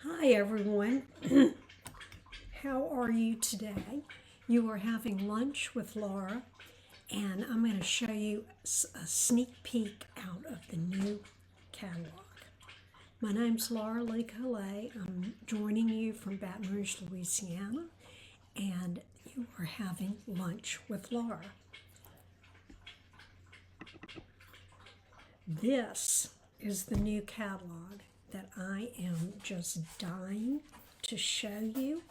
Hi everyone. How are you today? You are having lunch with Laura, and I'm going to show you a sneak peek out of the new catalog. My name's Laura Lee Collet. I'm joining you from Baton Rouge, Louisiana, and you are having lunch with Laura. This is the new catalog that I am just dying to show you,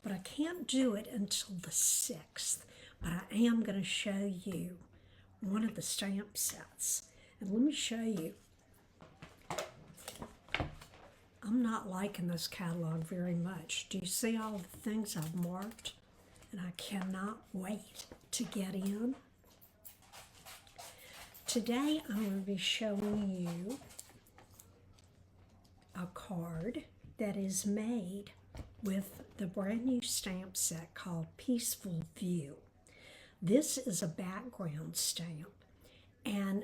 but I can't do it until the 6th. But I am going to show you one of the stamp sets. And let me show you. I'm not liking this catalog very much. Do you see all the things I've marked? And I cannot wait to get in. Today I'm going to be showing you a card that is made with the brand new stamp set called Peaceful View. This is a background stamp, and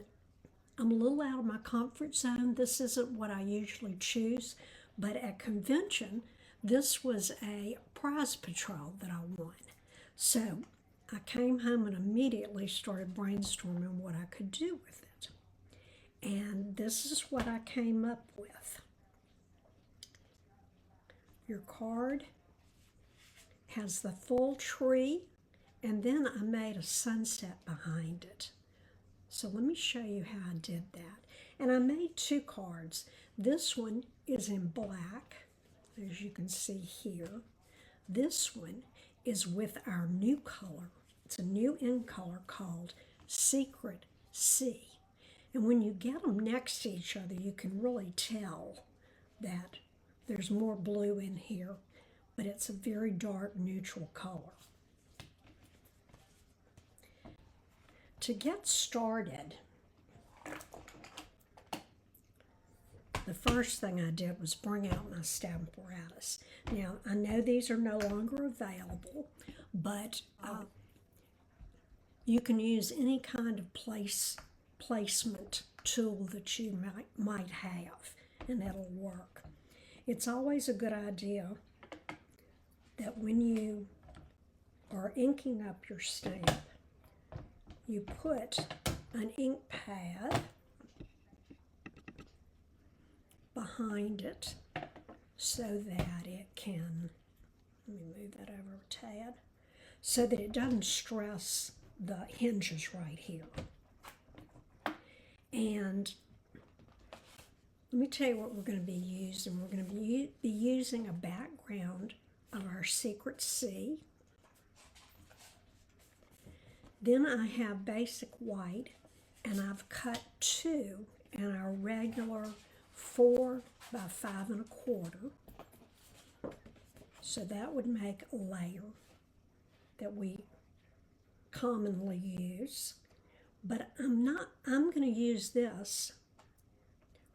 I'm a little out of my comfort zone. This isn't what I usually choose, but at convention, this was a prize patrol that I won. So I came home and immediately started brainstorming what I could do with it. And this is what I came up with. Your card has the full tree, and then I made a sunset behind it. So let me show you how I did that. And I made two cards. This one is in black, as you can see here. This one is with our new color. It's a new in color called Secret Sea. And when you get them next to each other, you can really tell that there's more blue in here, but it's a very dark neutral color. To get started, the first thing I did was bring out my stamp apparatus. Now, I know these are no longer available, but you can use any kind of placement tool that you might have, and that'll work. It's always a good idea that when you are inking up your stamp, you put an ink pad behind it so that it can, let me move that over a tad, so that it doesn't stress the hinges right here. And let me tell you what we're going to be using. We're going to be using a background of our Secret Sea. Then I have basic white, and I've cut two in our regular 4 by 5 1/4. So that would make a layer that we commonly use. But I'm going to use this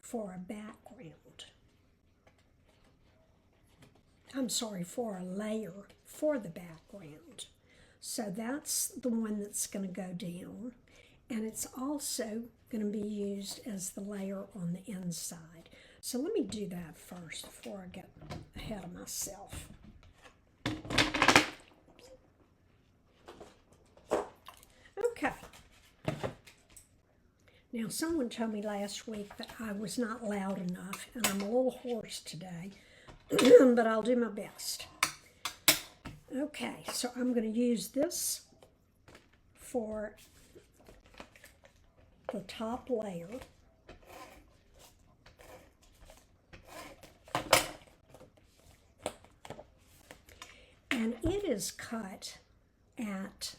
for a background. I'm sorry, for a layer for the background. So that's the one that's going to go down. And it's also going to be used as the layer on the inside. So let me do that first before I get ahead of myself. Okay. Now, someone told me last week that I was not loud enough, and I'm a little hoarse today, but I'll do my best. Okay, so I'm going to use this for the top layer. And it is cut at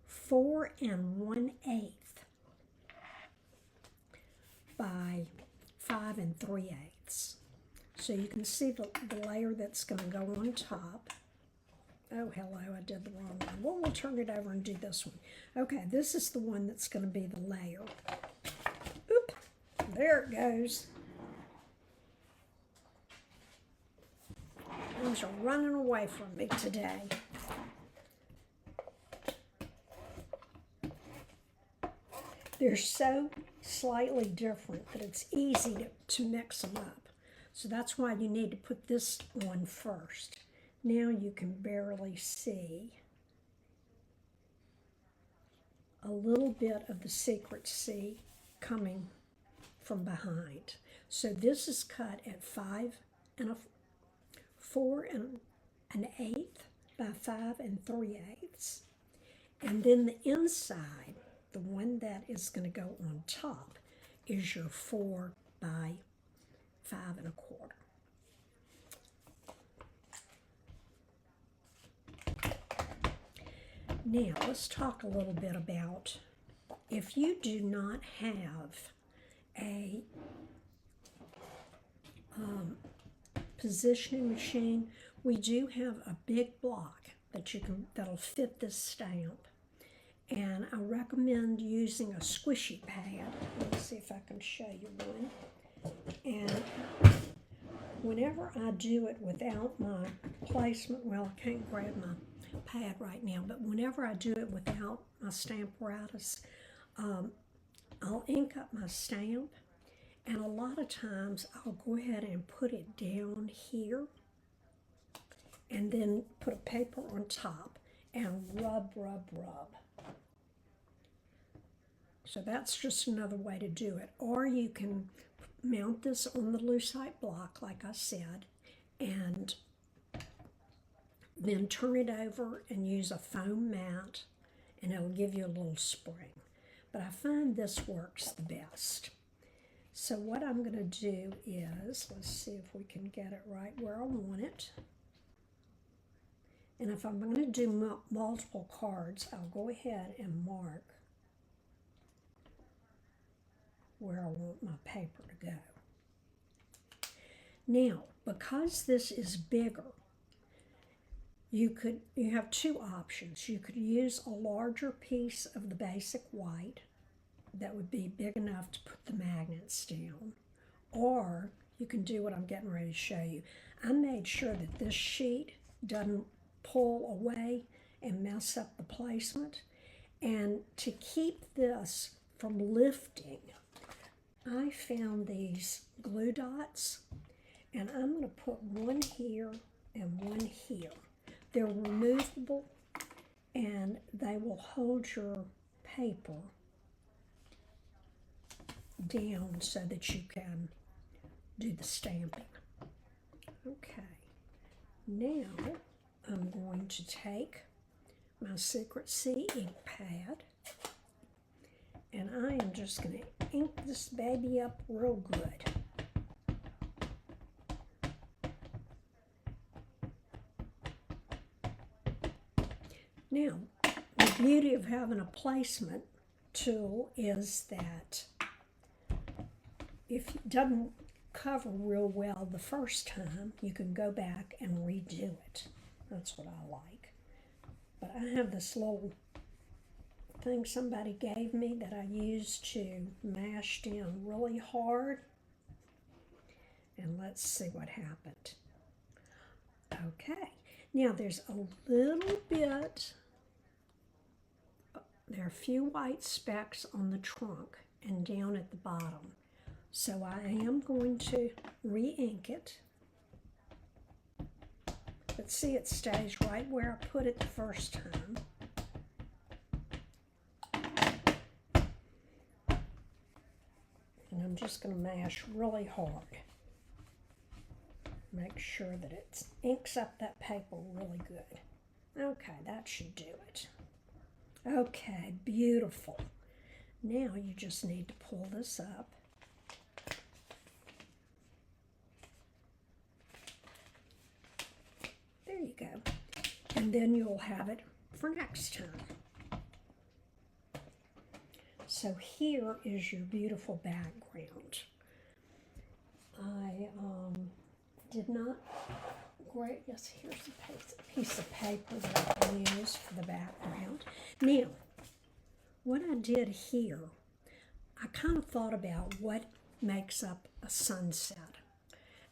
4 1/8 by 5 3/8. So you can see the layer that's going to go on top. Oh, hello, I did the wrong one. Well, we'll turn it over and do this one. Okay, this is the one that's going to be the layer. Oop, there it goes. Things are running away from me today. They're so slightly different that it's easy to mix them up. So that's why you need to put this on first. Now you can barely see a little bit of the secret C coming from behind. So this is cut at 4 1/8 by 5 3/8. And then the inside, the one that is going to go on top, is your 4 by 5 1/4. Now let's talk a little bit about, if you do not have a positioning machine, we do have a big block that'll fit this stamp, and I recommend using a squishy pad. Let's see if I can show you one. And whenever I do it without my placement, well, I can't grab my pad right now, but whenever I do it without my Stamparatus, I'll ink up my stamp, and a lot of times I'll go ahead and put it down here and then put a paper on top and rub. So that's just another way to do it. Or you can mount this on the Lucite block, like I said, and then turn it over and use a foam mat, and it'll give you a little spring. But I find this works the best. So what I'm going to do is, let's see if we can get it right where I want it. And if I'm going to do multiple cards, I'll go ahead and mark where I want my paper to go. Now, because this is bigger, you have two options. You could use a larger piece of the basic white that would be big enough to put the magnets down, or you can do what I'm getting ready to show you. I made sure that this sheet doesn't pull away and mess up the placement, and to keep this from lifting, I found these glue dots, and I'm going to put one here and one here. They're removable, and they will hold your paper down so that you can do the stamping. Okay, now I'm going to take my Secret C ink pad, and I am just going to ink this baby up real good. Now, the beauty of having a placement tool is that if it doesn't cover real well the first time, you can go back and redo it. That's what I like. But I have this little thing somebody gave me that I used to mash down really hard. And let's see what happened. Okay, now there's a little bit, there are a few white specks on the trunk and down at the bottom. So I am going to re-ink it. But see, it stays right where I put it the first time. And I'm just going to mash really hard. Make sure that it inks up that paper really good. Okay, that should do it. Okay, beautiful. Now you just need to pull this up. There you go. And then you'll have it for next time. So here is your beautiful background. I did not grab, yes, here's a piece of paper that I can use for the background. Now, what I did here, I kind of thought about what makes up a sunset.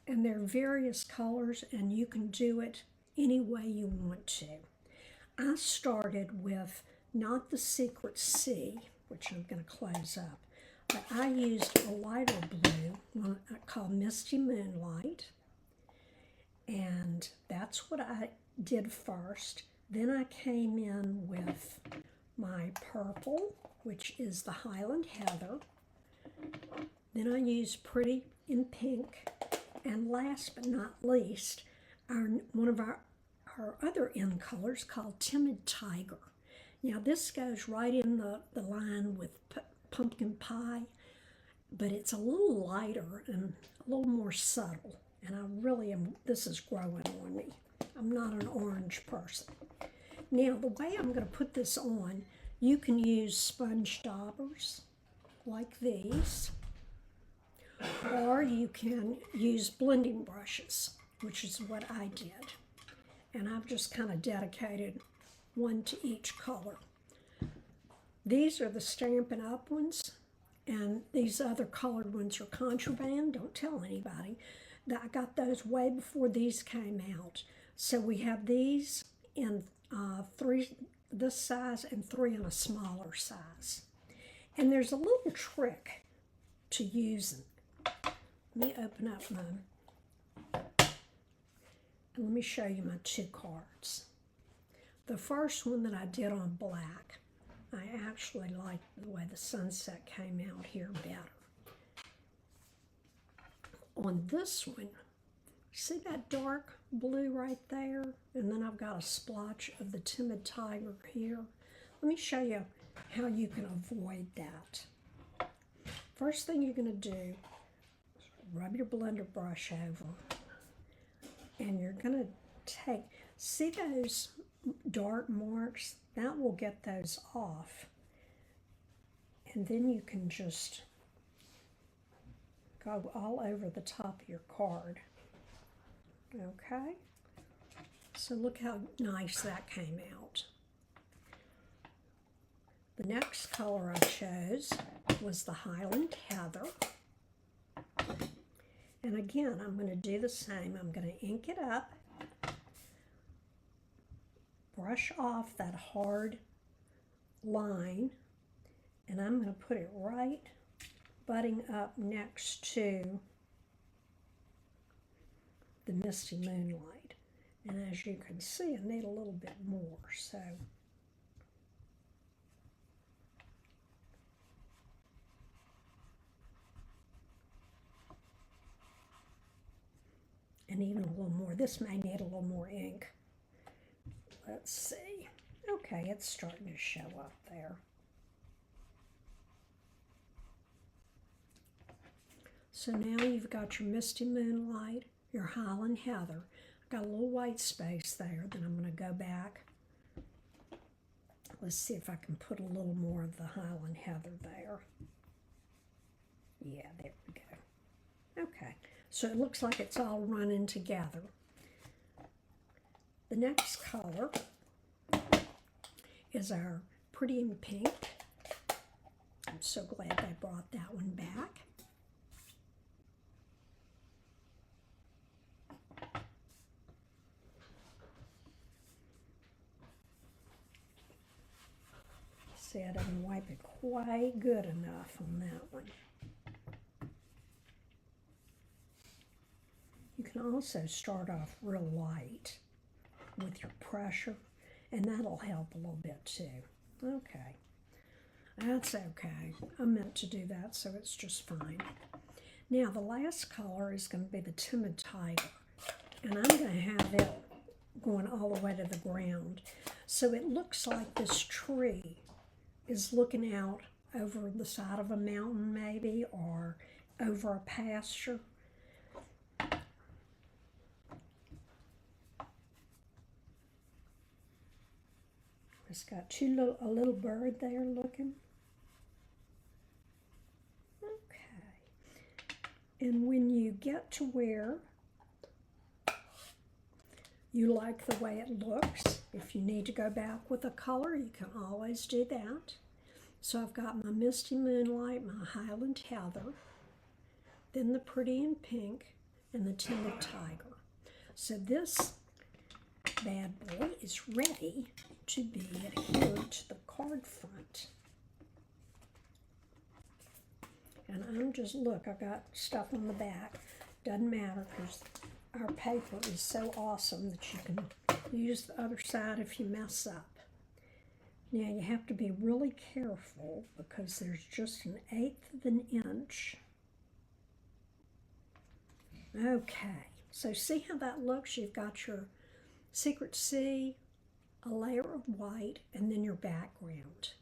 And there are various colors, and you can do it any way you want to. I started with not the Secret C, which I'm going to close up, but I used a lighter blue, one I call Misty Moonlight. And that's what I did first. Then I came in with my purple, which is the Highland Heather. Then I used Pretty in Pink. And last but not least, one of our other in colors called Timid Tiger. Now this goes right in the line with Pumpkin Pie, but it's a little lighter and a little more subtle. And I really am, this is growing on me. I'm not an orange person. Now the way I'm going to put this on, you can use sponge daubers like these, or you can use blending brushes, which is what I did. And I've just kind of dedicated one to each color. These are the Stampin' Up! Ones, and these other colored ones are contraband. Don't tell anybody. I got those way before these came out. So we have these in 3 this size and 3 in a smaller size. And there's a little trick to using. Let me open up mine. And let me show you my 2 cards. The first one that I did on black, I actually like the way the sunset came out here better. On this one, see that dark blue right there? And then I've got a splotch of the Timid Tiger here. Let me show you how you can avoid that. First thing you're going to do is rub your blender brush over. And you're going to take, see those dark marks? That will get those off. And then you can just go all over the top of your card. Okay? So look how nice that came out. The next color I chose was the Highland Heather. And again, I'm going to do the same. I'm going to ink it up, brush off that hard line, and I'm going to put it right butting up next to the Misty Moonlight. And as you can see, I need a little bit more, so and even a little more. This may need a little more ink. Let's see. Okay, it's starting to show up there. So now you've got your Misty Moonlight, your Highland Heather. I've got a little white space there, then I'm going to go back. Let's see if I can put a little more of the Highland Heather there. Yeah, there we go. Okay. So it looks like it's all running together. The next color is our Pretty in Pink. I'm so glad they brought that one back. See, I didn't wipe it quite good enough on that one. You can also start off real light with your pressure, and that'll help a little bit too. Okay, that's okay. I meant to do that, so it's just fine. Now the last color is going to be the Timid Tiger, and I'm going to have it going all the way to the ground. So it looks like this tree is looking out over the side of a mountain maybe, or over a pasture. It's got a little bird there looking. Okay. And when you get to where you like the way it looks, if you need to go back with a color, you can always do that. So I've got my Misty Moonlight, my Highland Heather, then the Pretty in Pink, and the Timid Tiger. So this bad boy is ready to be adhered to the card front. And I'm just, look, I've got stuff on the back. Doesn't matter because our paper is so awesome that you can use the other side if you mess up. Now you have to be really careful because there's just 1/8 of an inch. Okay, so see how that looks? You've got your Secret C, a layer of white, and then your background.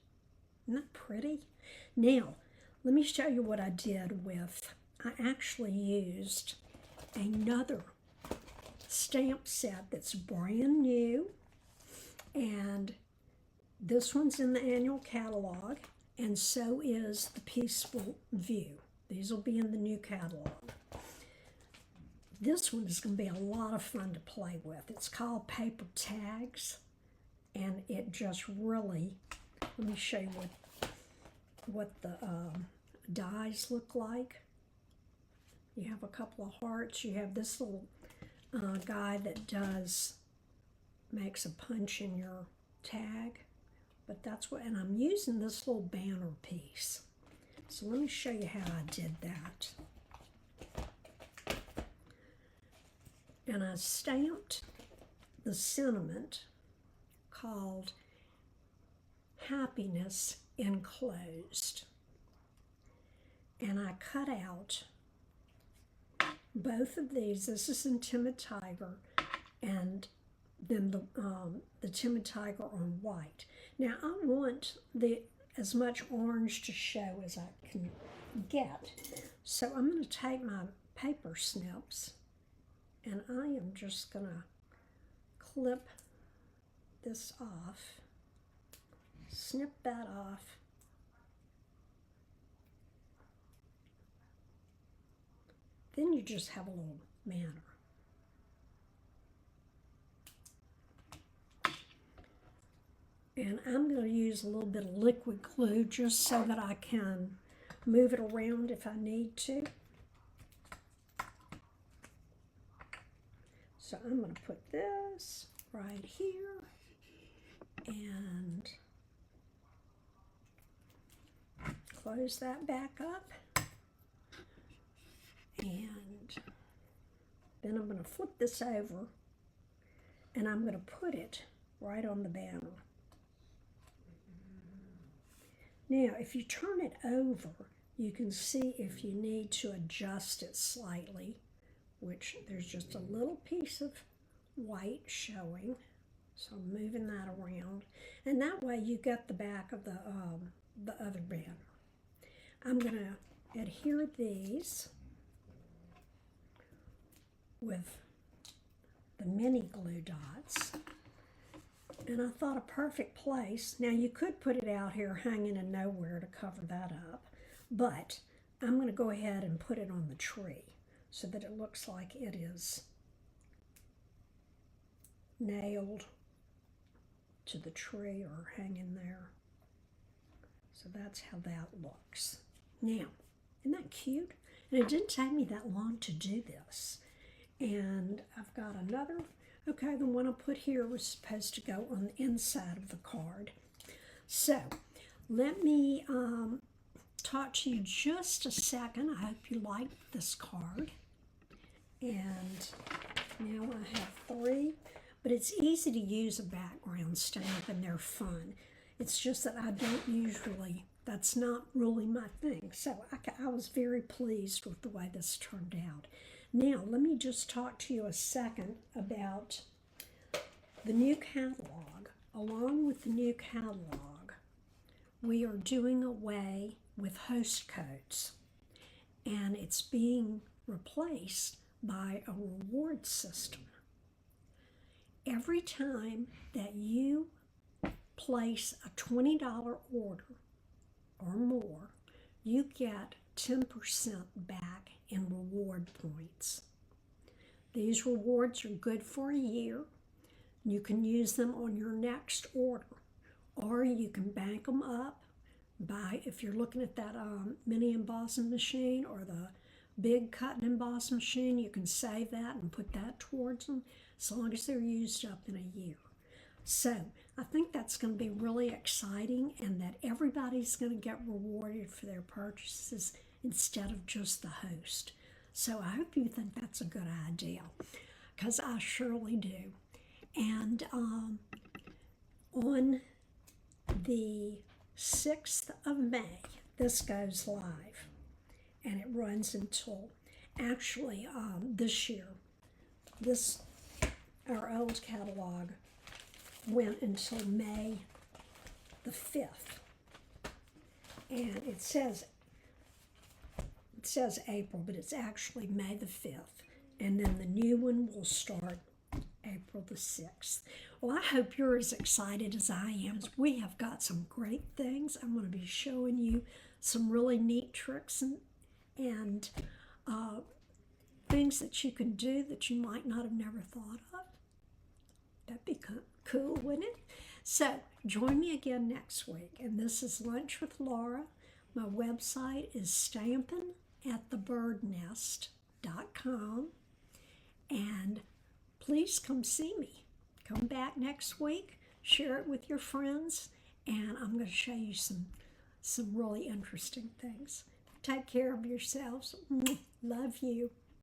Isn't that pretty? Now, let me show you what I did with, I actually used another stamp set that's brand new, and this one's in the annual catalog, and so is the Peaceful View. These will be in the new catalog. This one is going to be a lot of fun to play with. It's called Paper Tags, and it just really, let me show you what the dies look like. You have a couple of hearts. You have this little guy that makes a punch in your tag. But that's what, and I'm using this little banner piece. So let me show you how I did that. And I stamped the sentiment called Happiness Enclosed. And I cut out both of these. This is in Timid Tiger, and then the Timid Tiger on white. Now I want as much orange to show as I can get. So I'm going to take my paper snips, and I am just going to clip this off, snip that off, then you just have a little manner. And I'm going to use a little bit of liquid glue just so that I can move it around if I need to. So I'm going to put this right here and close that back up. And then I'm going to flip this over and I'm going to put it right on the banner. Now, if you turn it over, you can see if you need to adjust it slightly, which there's just a little piece of white showing. So I'm moving that around. And that way you get the back of the other banner. I'm going to adhere these with the mini glue dots. And I thought a perfect place. Now you could put it out here hanging in nowhere to cover that up, but I'm going to go ahead and put it on the tree so that it looks like it is nailed to the tree or hanging there. So that's how that looks. Now, isn't that cute? And it didn't take me that long to do this. And I've got another. Okay, the one I put here was supposed to go on the inside of the card. So let me talk to you just a second. I hope you like this card. And now I have 3, but it's easy to use a background stamp and they're fun. It's just that I don't usually, that's not really my thing. So I was very pleased with the way this turned out. Now, let me just talk to you a second about the new catalog. Along with the new catalog, we are doing away with host codes, and it's being replaced by a reward system. Every time that you place a $20 order or more, you get 10% back in reward points. These rewards are good for a year. You can use them on your next order, or you can bank them up by, if you're looking at that mini embossing machine or the big cut and emboss machine, you can save that and put that towards them as long as they're used up in a year. So I think that's going to be really exciting, and that everybody's going to get rewarded for their purchases instead of just the host. So I hope you think that's a good idea, because I surely do. And on the 6th of May, this goes live, and it runs until, actually, this year, our old catalog went until May the 5th. And it says April, but it's actually May the 5th. And then the new one will start April the 6th. Well, I hope you're as excited as I am. We have got some great things. I'm going to be showing you some really neat tricks and things that you can do that you might not have never thought of. That'd be cool, wouldn't it? So join me again next week. And this is Lunch with Laura. My website is stampin'atthebirdnest.com. And please come see me. Come back next week, share it with your friends, and I'm going to show you some really interesting things. Take care of yourselves. Love you.